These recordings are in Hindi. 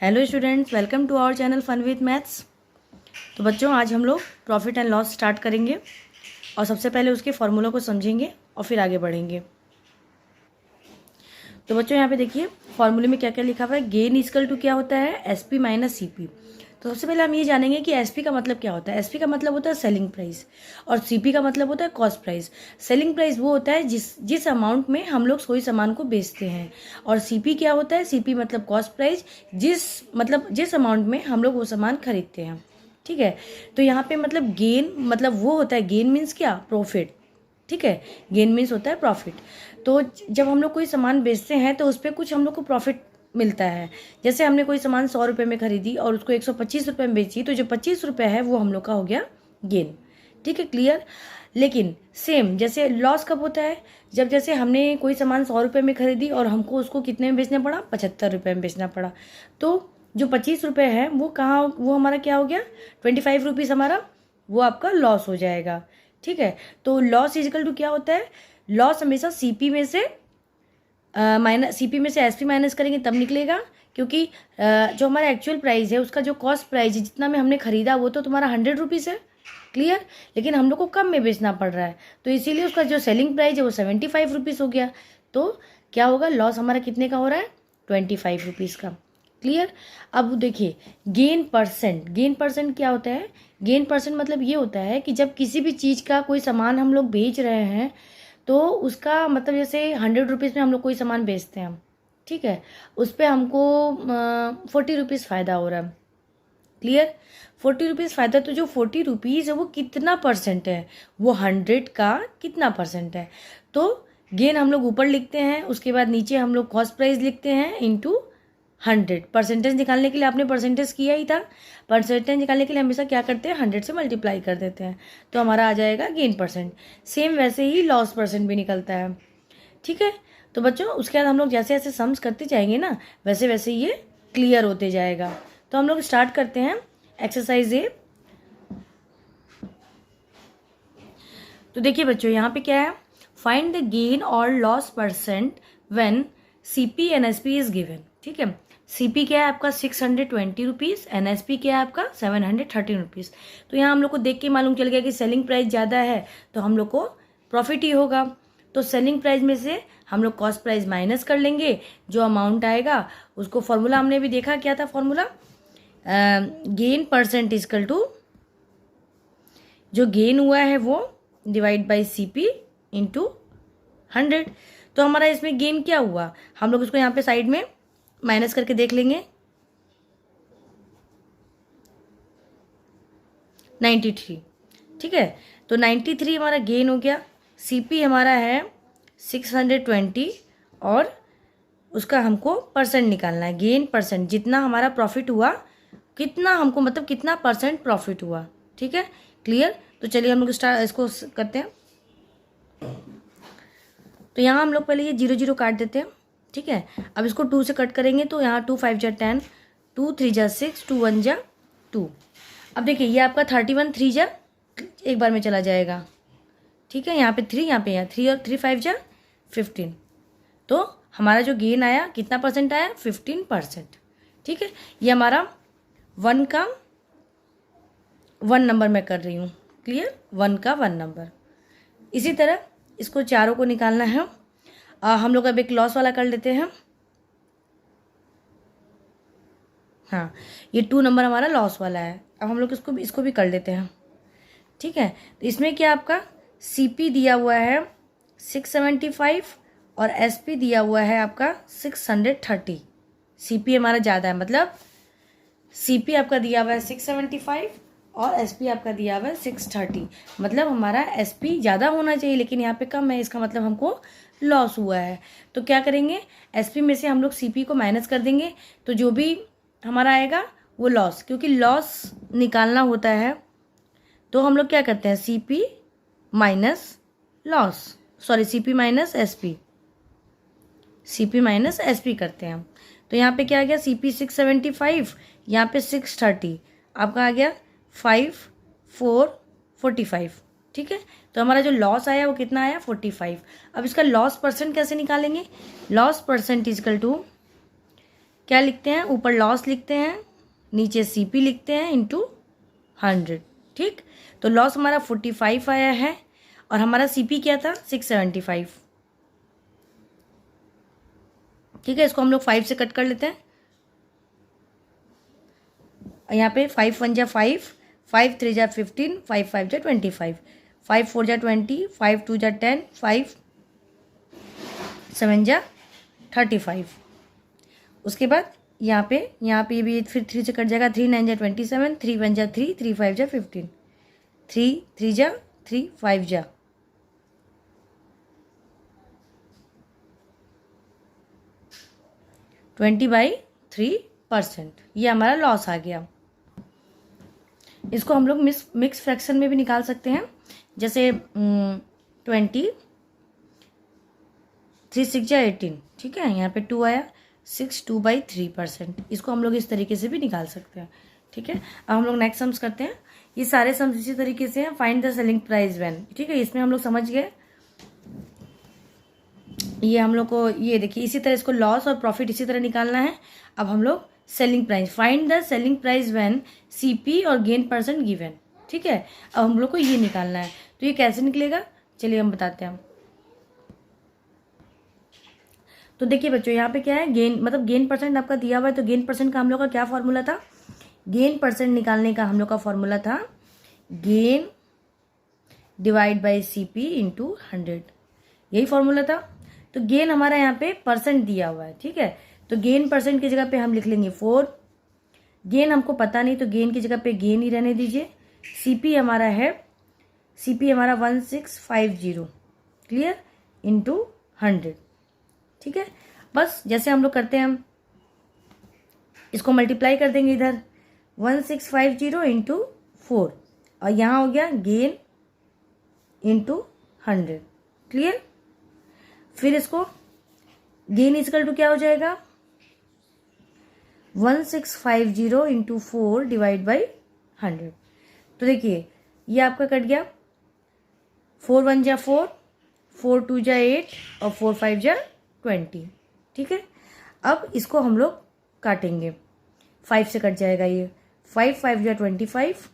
Hello students, welcome to our channel fun with maths. तो बच्चों, आज हम लोग प्रॉफिट एंड लॉस स्टार्ट करेंगे और सबसे पहले उसके फॉर्मूलों को समझेंगे और फिर आगे बढ़ेंगे। तो बच्चों यहाँ पे देखिए फॉर्मूले में क्या क्या लिखा हुआ है। गेन इक्वल टू क्या होता है, एसपी माइनस सीपी। तो सबसे पहले हम ये जानेंगे कि एसपी का मतलब क्या होता है। एसपी का मतलब होता है सेलिंग प्राइस और सीपी का मतलब होता है कॉस्ट प्राइस। सेलिंग प्राइस वो होता है जिस अमाउंट में हम लोग कोई सामान को बेचते हैं, और सीपी क्या होता है, सीपी मतलब कॉस्ट प्राइस, जिस अमाउंट में हम लोग वो सामान खरीदते हैं। ठीक है, तो यहाँ पे मतलब गेन मतलब वो होता है, गेन मीन्स क्या, प्रॉफिट। ठीक है, गेन मीन्स होता है प्रॉफिट। तो जब हम लोग कोई सामान बेचते हैं तो उस पर कुछ हम लोग को प्रॉफिट मिलता है। जैसे हमने कोई सामान 100 रुपये में खरीदी और उसको 125 रुपये में बेची, तो जो 25 रुपये है वो हम लोग का हो गया गेन। ठीक है, क्लियर। लेकिन सेम जैसे लॉस कब होता है, जब जैसे हमने कोई सामान 100 रुपये में खरीदी और हमको उसको कितने में बेचना पड़ा, 75 रुपये में बेचना पड़ा। तो जो 25 रुपये है वो कहाँ, वो हमारा क्या हो गया, 25 रुपीज़ हमारा वो आपका लॉस हो जाएगा। ठीक है, तो लॉस इजिकल टू क्या होता है, लॉस हमेशा सीपी में से एसपी माइनस करेंगे तब निकलेगा, क्योंकि जो हमारा एक्चुअल प्राइस है उसका जो कॉस्ट प्राइस है जितना में हमने खरीदा वो तो तुम्हारा 100 रुपीज़ है, क्लियर। लेकिन हम लोग को कम में बेचना पड़ रहा है, तो इसीलिए उसका जो सेलिंग प्राइस है वो 75 रुपीज़ हो गया। तो क्या होगा, लॉस हमारा कितने का हो रहा है, 25 रुपीज़ का, क्लियर। अब देखिए गेन परसेंट क्या होता है। गेन परसेंट मतलब ये होता है कि जब किसी भी चीज़ का कोई सामान हम लोग बेच रहे हैं तो उसका मतलब जैसे 100 रुपीज़ में हम लोग कोई सामान बेचते हैं, ठीक है, उस पर हमको 40 रुपीज़ फ़ायदा हो रहा है, क्लियर। 40 रुपीज़ फ़ायदा, तो जो 40 रुपीज़ है वो कितना परसेंट है, वो 100 का कितना परसेंट है। तो गेन हम लोग ऊपर लिखते हैं, उसके बाद नीचे हम लोग कॉस्ट प्राइस लिखते हैं इंटू 100। परसेंटेज निकालने के लिए आपने परसेंटेज किया ही था, परसेंटेज निकालने के लिए हमेशा क्या करते हैं, 100 से मल्टीप्लाई कर देते हैं, तो हमारा आ जाएगा गेन परसेंट। सेम वैसे ही लॉस परसेंट भी निकलता है। ठीक है, तो बच्चों उसके बाद हम लोग जैसे जैसे सम्स करते जाएंगे ना, वैसे वैसे ये क्लियर होते जाएगा। तो हम लोग स्टार्ट करते हैं एक्सरसाइज ए। तो देखिए बच्चों यहाँ पे क्या है, फाइंड द गेन और loss percent when CP NSP is given. ठीक है, सीपी क्या है आपका 620 रुपीज़, एनएसपी क्या है आपका 713 रुपीज़। तो यहाँ हम लोग को देख के मालूम चल गया कि सेलिंग प्राइस ज़्यादा है तो हम लोग को प्रॉफिट ही होगा। तो सेलिंग प्राइस में से हम लोग कॉस्ट प्राइस माइनस कर लेंगे, जो अमाउंट आएगा उसको, फॉर्मूला हमने भी देखा क्या था, formula gain percent equal to, जो गेन हुआ है वो डिवाइड बाई सीपी इंटू 100। तो हमारा इसमें गेन क्या हुआ, हम लोग उसको यहाँ पे साइड में माइनस करके देख लेंगे, 93। ठीक है, तो 93 हमारा गेन हो गया। सीपी हमारा है 620 और उसका हमको परसेंट निकालना है, गेन परसेंट, जितना हमारा प्रॉफिट हुआ, कितना हमको मतलब कितना परसेंट प्रॉफिट हुआ। ठीक है, क्लियर। तो चलिए हम लोग इसको करते हैं। तो यहाँ हम लोग पहले ये 0 0 काट देते हैं। ठीक है, अब इसको 2 से कट करेंगे तो यहाँ 2 5 जा 10, 2 3 जा 6, 2 1 जा 2। अब देखिए ये आपका 31 3 जा एक बार में चला जाएगा। ठीक है, यहाँ पे 3, यहाँ पे 3 और 3 5 जा 15। तो हमारा जो गेन आया कितना परसेंट आया, 15%। ठीक है, ये हमारा 1 का 1 नंबर मैं कर रही हूँ, क्लियर, 1 का 1 नंबर। इसी तरह इसको चारों को निकालना है। हम लोग अब एक लॉस वाला कर लेते हैं। हाँ, ये 2 नंबर हमारा लॉस वाला है। अब हम लोग इसको भी कर लेते हैं। ठीक है, तो इसमें क्या आपका सीपी दिया हुआ है 675 और एसपी दिया हुआ है आपका 630। सीपी हमारा ज़्यादा है, मतलब सीपी आपका दिया हुआ है 675 और एसपी आपका दिया हुआ है 630, मतलब हमारा एसपी ज़्यादा होना चाहिए लेकिन यहाँ पे कम है, इसका मतलब हमको लॉस हुआ है। तो क्या करेंगे, एसपी में से हम लोग सीपी को माइनस कर देंगे, तो जो भी हमारा आएगा वो लॉस, क्योंकि लॉस निकालना होता है तो हम लोग क्या करते हैं, CP minus loss, sorry CP minus SP, CP minus SP करते हैं हम। तो यहाँ पे क्या आ गया, सीपी 675, यहाँ पे 630, आपका आ गया 5 4 45। ठीक है, तो हमारा जो लॉस आया वो कितना आया, 45। अब इसका लॉस परसेंट कैसे निकालेंगे, लॉस परसेंट इजकल टू क्या लिखते हैं, ऊपर लॉस लिखते हैं, नीचे CP लिखते हैं इंटू 100। ठीक, तो लॉस हमारा 45 आया है और हमारा CP क्या था 675। ठीक है, इसको हम लोग 5 से कट कर लेते हैं। यहाँ पे 5 1 जा 5, 5 3 जा 15, 5 5 जा 25, 5 4 जा 20, 5 2 जा 10, 5 7 जा 35। उसके बाद यहाँ पे ये भी फिर 3 से कट जाएगा, 3 9 जा 27, 3 1 जा 3, 3 5 जा 15, 3 3 जा 3, 5 जा 20/3%। ये हमारा लॉस आ गया। इसको हम लोग मिक्स फ्रैक्शन में भी निकाल सकते हैं, जैसे 20, 3 6 जा 18। ठीक है, यहाँ पे 2 आया, 6 2/3%। इसको हम लोग इस तरीके से भी निकाल सकते हैं। ठीक है, अब हम लोग नेक्स्ट सम्स करते हैं। ये सारे सम्स इसी तरीके से हैं। Find the selling price when. ठीक है, इसमें हम लोग समझ गए। ये हम लोग को ये देखिए इसी तरह इसको लॉस और प्रॉफिट इसी तरह निकालना है। अब हम लोग selling price, find the selling price when CP और गेन % गिवन। ठीक है, अब हम लोग को ये निकालना है। तो ये कैसे निकलेगा, चलिए हम बताते हैं। तो देखिए बच्चों, यहाँ पे क्या है, गेन मतलब गेन % आपका दिया हुआ है। तो गेन % का हम लोग का क्या फॉर्मूला था, गेन % निकालने का हम लोग का फॉर्मूला था gain divide by CP into 100। यही फॉर्मूला था। तो गेन हमारा यहाँ पे % दिया हुआ है। ठीक है, तो गेन % की जगह पे हम लिख लेंगे 4। गेन हमको पता नहीं, तो गेन की जगह पे गेन ही रहने दीजिए। CP हमारा है, CP हमारा 1650 क्लियर इंटू 100। ठीक है, बस जैसे हम लोग करते हैं, हम इसको मल्टीप्लाई कर देंगे इधर 1650 इंटू 4 और यहाँ हो गया गेन इंटू 100। क्लियर, फिर इसको गेन इजकल टू क्या हो जाएगा 1650 इंटू 4 डिवाइड बाई 100। तो देखिए ये आपका कट गया, 4 1 जा 4, 4 2 जा 8 और 4 5 जा 20। ठीक है, अब इसको हम लोग काटेंगे, 5 से कट जाएगा ये, 5 5 जा 25,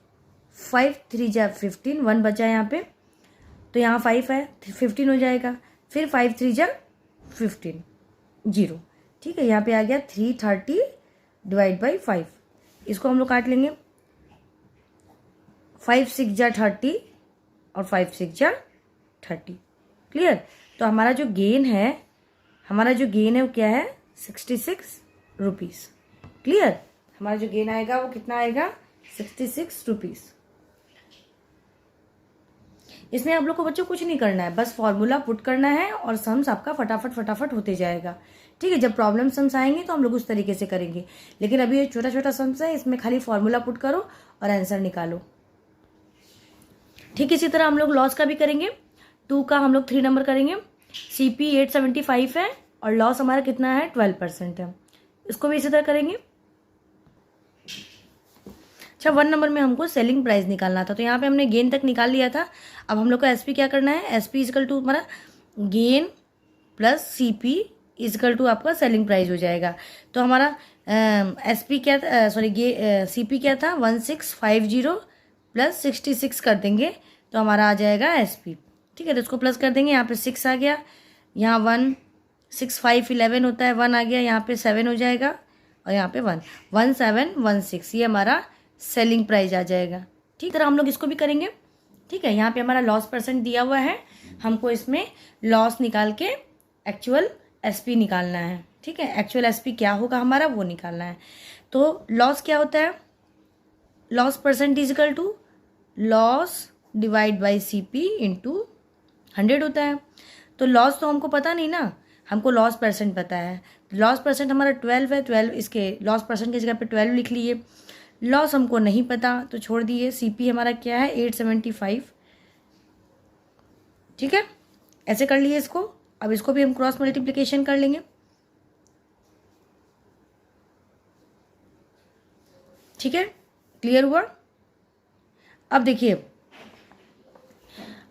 5 3 जा 15, 1 बचा यहाँ पे, तो यहाँ 5 है 15 हो जाएगा, फिर 5 3 जा 15 0। ठीक है, यहाँ पे आ गया 330 डिवाइड बाई 5। इसको हम लोग काट लेंगे, 5 6 जा 30 और 5 6 जा 30। क्लियर, तो हमारा जो गेन है वो क्या है 66 रुपीज़। क्लियर, हमारा जो गेन आएगा वो कितना आएगा 66 रुपीज़। इसमें आप लोग को बच्चों कुछ नहीं करना है, बस फॉर्मूला पुट करना है और सम्स आपका फटाफट होते जाएगा। ठीक है, जब प्रॉब्लम सम्स आएंगे तो हम लोग उस तरीके से करेंगे, लेकिन अभी ये छोटा छोटा सम्स है, इसमें खाली फॉर्मूला पुट करो और आंसर निकालो। ठीक, इसी तरह हम लोग लॉस का भी करेंगे। 2 का हम लोग 3 नंबर करेंगे। CP 875 है और लॉस हमारा कितना है 12% है। इसको भी इसी तरह करेंगे। अच्छा, 1 नंबर में हमको सेलिंग प्राइस निकालना था, तो यहाँ पे हमने गेन तक निकाल लिया था। अब हम लोग का SP क्या करना है, SP इजकल टू हमारा gain plus CP equal to आपका सेलिंग प्राइस हो जाएगा। तो हमारा SP क्या था, CP क्या था 1650 प्लस 66 कर देंगे तो हमारा आ जाएगा SP। ठीक है, तो इसको प्लस कर देंगे, यहाँ पे 6 आ गया, यहाँ 1 6 5 11 होता है, 1 आ गया, यहाँ पे 7 हो जाएगा और यहाँ पे 1 1716, ये हमारा सेलिंग प्राइस आ जाएगा। ठीक, तरह हम लोग इसको भी करेंगे। ठीक है, यहाँ पे हमारा लॉस % दिया हुआ है, हमको इसमें लॉस निकाल के एक्चुअल SP निकालना है। ठीक है, एक्चुअल SP क्या होगा हमारा वो निकालना है। तो लॉस क्या होता है, loss % equal to loss divide by CP into 100 होता है। तो लॉस तो हमको पता नहीं ना, हमको लॉस % पता है। लॉस % हमारा 12 है, 12 इसके लॉस % की जगह पे 12 लिख लिए। लॉस हमको नहीं पता तो छोड़ दिए। CP हमारा क्या है 875। ठीक है, ऐसे कर लिए इसको। अब इसको भी हम क्रॉस मल्टीप्लिकेशन कर लेंगे। ठीक है, क्लियर हुआ। अब देखिए,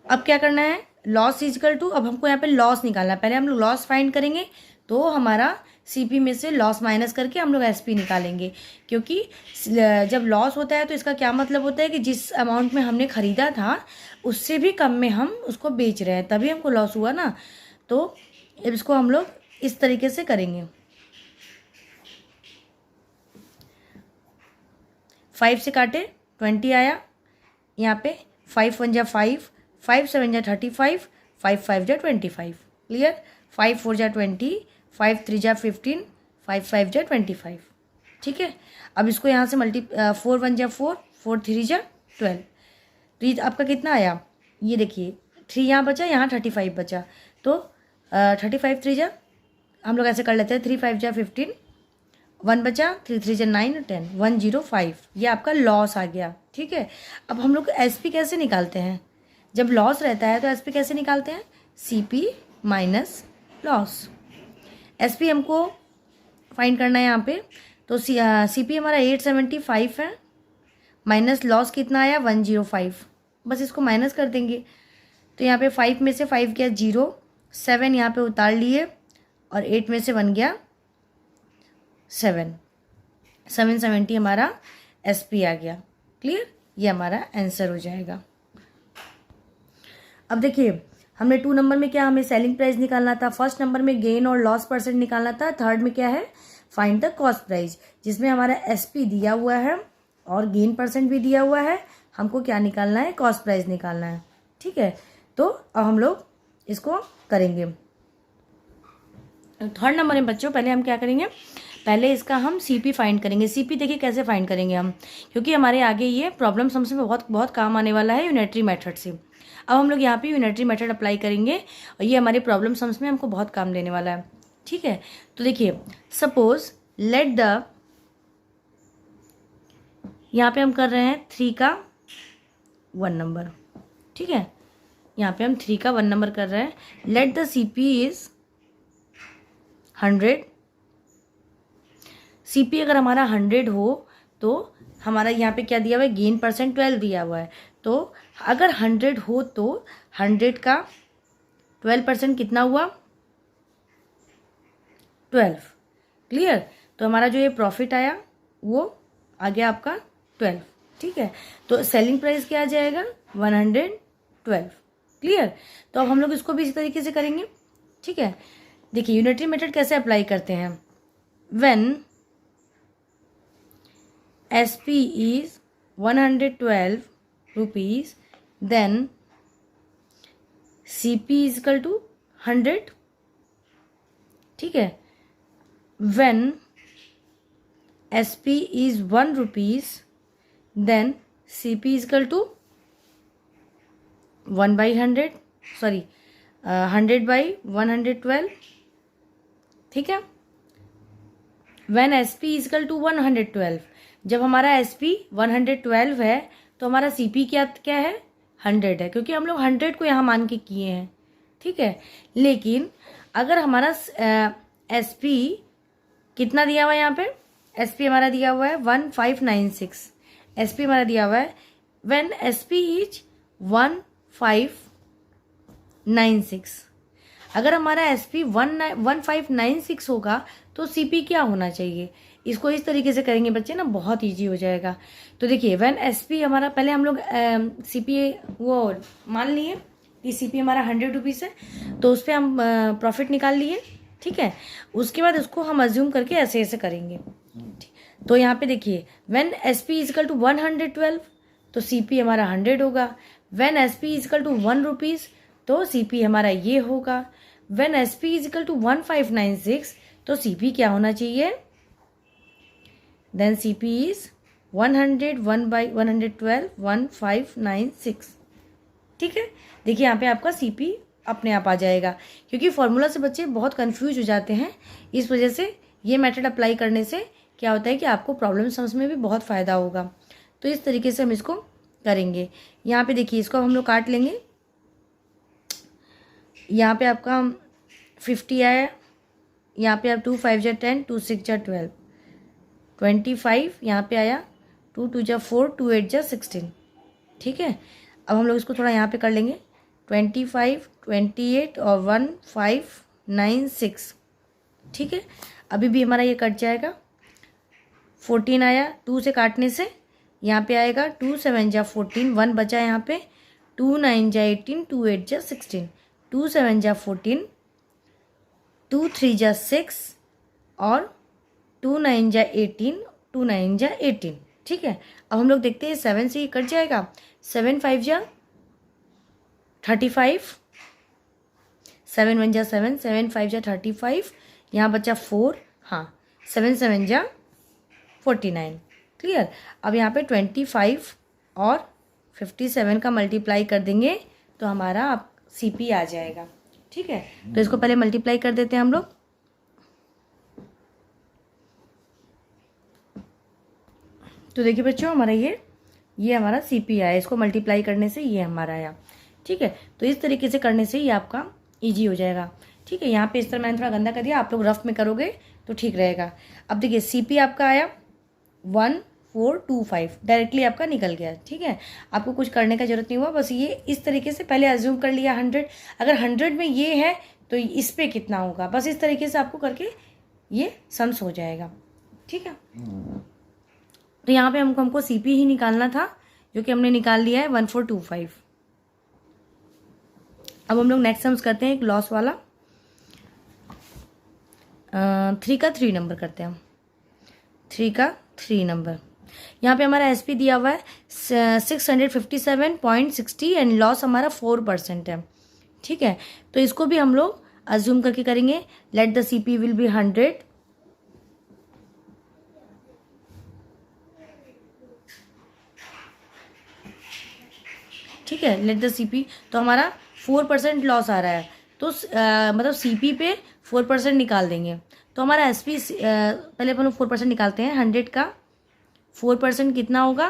अब क्या करना है, लॉस इजकल टू, अब हमको यहाँ पे लॉस निकालना है। पहले हम लोग लॉस फाइंड करेंगे तो हमारा CP में से लॉस माइनस करके हम लोग SP निकालेंगे, क्योंकि जब लॉस होता है तो इसका क्या मतलब होता है कि जिस अमाउंट में हमने ख़रीदा था उससे भी कम में हम उसको बेच रहे हैं, तभी हमको लॉस हुआ ना। तो इसको हम लोग इस तरीके से करेंगे। 5 से काटे 20 आया, यहाँ पे 5 1 जा 5, 5 7 जा 35, 5 5 जा 25। क्लियर? 5 4 जा 20, 5 3 जा 15, 5 5 जा 25। ठीक है, अब इसको यहाँ से 4 1 जा 4, 4 3 जा 12। तो ये आपका कितना आया, ये देखिए 3 यहाँ बचा, यहाँ 35 बचा। तो 35 3 जा, हम लोग ऐसे कर लेते हैं, 3 5 जा 15, 1 बचा, 3 3 जा 9 10, 105। ये आपका लॉस आ गया। ठीक है, अब हम लोग SP कैसे निकालते हैं? जब लॉस रहता है तो SP कैसे निकालते हैं? CP minus loss. SP हमको फाइंड करना है यहाँ पे, तो CP हमारा 875 है, माइनस लॉस कितना आया 105। बस इसको माइनस कर देंगे, तो यहाँ पे 5 में से 5 गया 0, 7 यहाँ पे उतार लिए, और 8 में से 1 गया 7, 770 हमारा SP आ गया। क्लियर? ये हमारा आंसर हो जाएगा। अब देखिए, हमने 2 नंबर में क्या हमें सेलिंग प्राइस निकालना था, फर्स्ट नंबर में गेन और लॉस परसेंट निकालना था, थर्ड में क्या है, फाइंड द कॉस्ट प्राइस, जिसमें हमारा SP दिया हुआ है और गेन परसेंट भी दिया हुआ है। हमको क्या निकालना है, कॉस्ट प्राइस निकालना है। ठीक है, तो अब हम लोग इसको करेंगे। थर्ड नंबर में बच्चों पहले हम क्या करेंगे, पहले इसका हम CP फाइंड करेंगे। CP देखिए कैसे फाइंड करेंगे हम, क्योंकि हमारे आगे ये प्रॉब्लम समझ में बहुत बहुत काम आने वाला है यूनिटरी मेथड से। अब हम लोग यहाँ पे यूनिटरी मेथड अप्लाई करेंगे और ये हमारी प्रॉब्लम सम्स में हमको बहुत काम देने वाला है। ठीक है, तो देखिए सपोज लेट द, यहाँ पे हम कर रहे हैं 3 का 1 नंबर। ठीक है, यहाँ पे हम 3 का 1 नंबर कर रहे हैं। Let the CP is 100। CP अगर हमारा 100 हो तो हमारा यहाँ पे क्या दिया हुआ है, गेन परसेंट 12 दिया हुआ है। तो अगर 100 हो तो 100 का 12% कितना हुआ, 12। क्लियर? तो हमारा जो ये प्रॉफिट आया वो आ गया आपका 12। ठीक है, तो सेलिंग प्राइस क्या आ जाएगा, 112। क्लियर? तो अब हम लोग इसको भी इसी तरीके से करेंगे। ठीक है, देखिए यूनिटरी मेथड कैसे अप्लाई करते हैं, when SP is 112 rupees, then CP is equal to 100. ठीक है, when SP is 1 rupees, then CP is equal to 1 by 100, sorry 100 by 112। ठीक है, when SP is equal to 112, जब हमारा SP 112 है तो हमारा CP क्या क्या है, 100 है, क्योंकि हम लोग 100 को यहाँ मान के किए हैं। ठीक है, लेकिन अगर हमारा SP कितना दिया हुआ है, यहाँ पे SP हमारा दिया हुआ है 1596, SP हमारा दिया हुआ है, व्हेन SP इज 1596। अगर हमारा SP 1596 होगा तो CP क्या होना चाहिए, इसको इस तरीके से करेंगे बच्चे ना, बहुत इजी हो जाएगा। तो देखिए व्हेन SP हमारा, पहले हम लोग CP वो मान लिए कि CP हमारा 100 रुपीज़ है, तो उस पर हम प्रॉफिट निकाल लिए। ठीक है, उसके बाद उसको हम अज्यूम करके ऐसे ऐसे करेंगे। तो यहाँ पे देखिए when SP is equal to 112 तो CP हमारा 100 होगा। When SP is equal to 1 rupees तो CP हमारा ये होगा। When SP is equal to 1596 तो CP क्या होना चाहिए, देन CP इज 100 1 by 112 1596। ठीक है, देखिए यहाँ पे आपका CP अपने आप आ जाएगा, क्योंकि फॉर्मूला से बच्चे बहुत कंफ्यूज हो जाते हैं। इस वजह से ये मेथड अप्लाई करने से क्या होता है कि आपको प्रॉब्लम समझ में भी बहुत फ़ायदा होगा। तो इस तरीके से हम इसको करेंगे। यहाँ पे देखिए इसको हम लोग काट लेंगे। यहाँ पे आपका 50 आया, यहाँ पे आप 2 5 जा 10, 2 6 जा 12, 25 यहाँ पे आया, 2 2 जा 4, 2 8 जा 16। ठीक है, अब हम लोग इसको थोड़ा यहाँ पे कर लेंगे, 25 28 और 1596। ठीक है, अभी भी हमारा ये कट जाएगा, 14 आया 2 से काटने से, यहाँ पे आएगा 2 7 जा 14, 1 बचा यहाँ पे, 2 9 जा 18, 2 8 जा 16, 2 7 जा 14, 2 3 जा 6 और 2 9 जा 18, 2 9 जा 18। ठीक है, अब हम लोग देखते हैं 7 से ये कट जाएगा, 7 5 जा 35, 7 1 जा 7, 7 5 जा 35, यहाँ बचा 4, हाँ 7 7 जा 49। क्लियर। अब यहाँ पे 25 और 57 का मल्टीप्लाई कर देंगे तो हमारा आप CP आ जाएगा। ठीक है, तो इसको पहले मल्टीप्लाई कर देते हैं हम लोग। तो देखिए बच्चों, हमारा ये हमारा CP आया, इसको मल्टीप्लाई करने से ये हमारा आया। ठीक है, तो इस तरीके से करने से ये आपका ईजी हो जाएगा। ठीक है, यहाँ पे इस तरह मैंने थोड़ा गंदा कर दिया, आप लोग रफ में करोगे तो ठीक रहेगा। अब देखिए CP आपका आया 1425, डायरेक्टली आपका निकल गया। ठीक है, आपको कुछ करने का जरूरत नहीं हुआ, बस ये इस तरीके से पहले अज्यूम कर लिया 100, अगर 100 में ये है तो इस पे कितना होगा, बस इस तरीके से आपको करके ये सम्स हो जाएगा। ठीक है, तो यहाँ पे हमको CP ही निकालना था, जो कि हमने निकाल लिया है 1425। अब हम लोग नेक्स्ट सम्स करते हैं एक लॉस वाला, 3 का 3 नंबर करते हैं हम। 3 का 3 नंबर, यहाँ पे हमारा SP दिया हुआ है 657.60 एंड लॉस हमारा 4% है। ठीक है, तो इसको भी हम लोग अज्यूम करके करेंगे। Let the CP will be 100, ठीक है, लेट द CP, तो हमारा 4% लॉस आ रहा है, तो मतलब CP पे 4% निकाल देंगे तो हमारा SP पहले अपन लोग 4% निकालते हैं। 100 का 4% कितना होगा,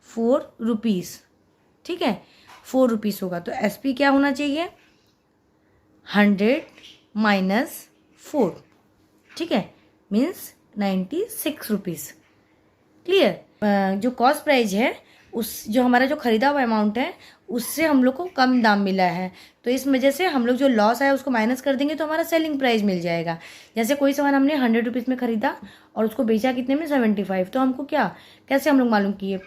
4 रुपीज़। ठीक है, 4 रुपीज़ होगा, तो SP क्या होना चाहिए, 100 माइनस 4। ठीक है, मीन्स 96 रुपीज़। क्लियर। जो कॉस्ट प्राइस है उस जो हमारा जो ख़रीदा हुआ अमाउंट है उससे हम लोग को कम दाम मिला है, तो इस वजह से हम लोग जो लॉस आया उसको माइनस कर देंगे तो हमारा सेलिंग प्राइस मिल जाएगा। जैसे कोई सामान हमने 100 रुपीज़ में ख़रीदा और उसको बेचा कितने में, 75, तो हमको कैसे हम लोग मालूम किए,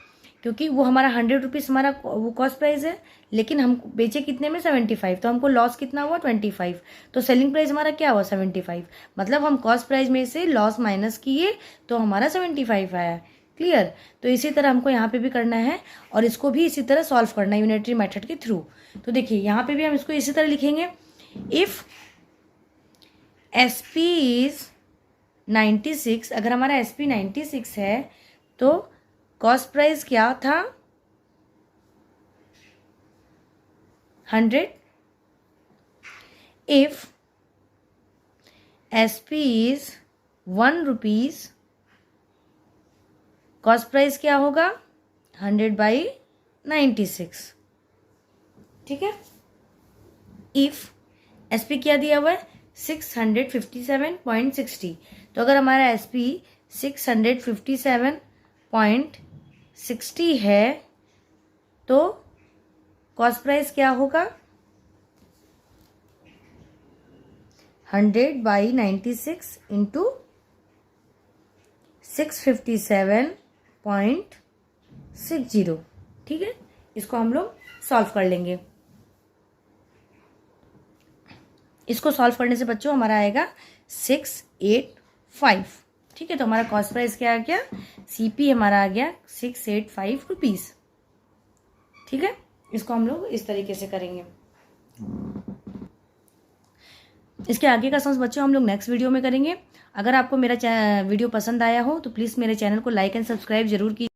क्योंकि वो हमारा 100 रुपीज़ हमारा वो कॉस्ट प्राइस है, लेकिन हम बेचे कितने में, 75, तो हमको लॉस कितना हुआ, 25, तो सेलिंग प्राइस हमारा क्या हुआ, 75, मतलब हम कॉस्ट प्राइस में से लॉस माइनस किए तो हमारा 75 आया। क्लियर। तो इसी तरह हमको यहाँ पे भी करना है और इसको भी इसी तरह सॉल्व करना है यूनिटरी मेथड के थ्रू। तो देखिए यहाँ पे भी हम इसको इसी तरह लिखेंगे, इफ़ SP इज 96, अगर हमारा SP 96 है तो कॉस्ट प्राइस क्या था, 100। If SP is 1 rupees, cost price क्या होगा, 100/96। ठीक है, इफ SP क्या दिया हुआ है, 657.60, तो अगर हमारा SP 657.60 है तो कॉस्ट प्राइस क्या होगा, 100/96 इंटू 657.60। ठीक है, इसको हम लोग सॉल्व कर लेंगे। इसको सॉल्व करने से बच्चों हमारा आएगा 685। ठीक है, तो हमारा कॉस्ट प्राइस क्या आ गया, CP हमारा आ गया 685 रुपीज़। ठीक है, इसको हम लोग इस तरीके से करेंगे। इसके आगे का सम्स बच्चों हम लोग नेक्स्ट वीडियो में करेंगे। अगर आपको मेरा वीडियो पसंद आया हो तो प्लीज़ मेरे चैनल को लाइक एंड सब्सक्राइब जरूर कीजिए।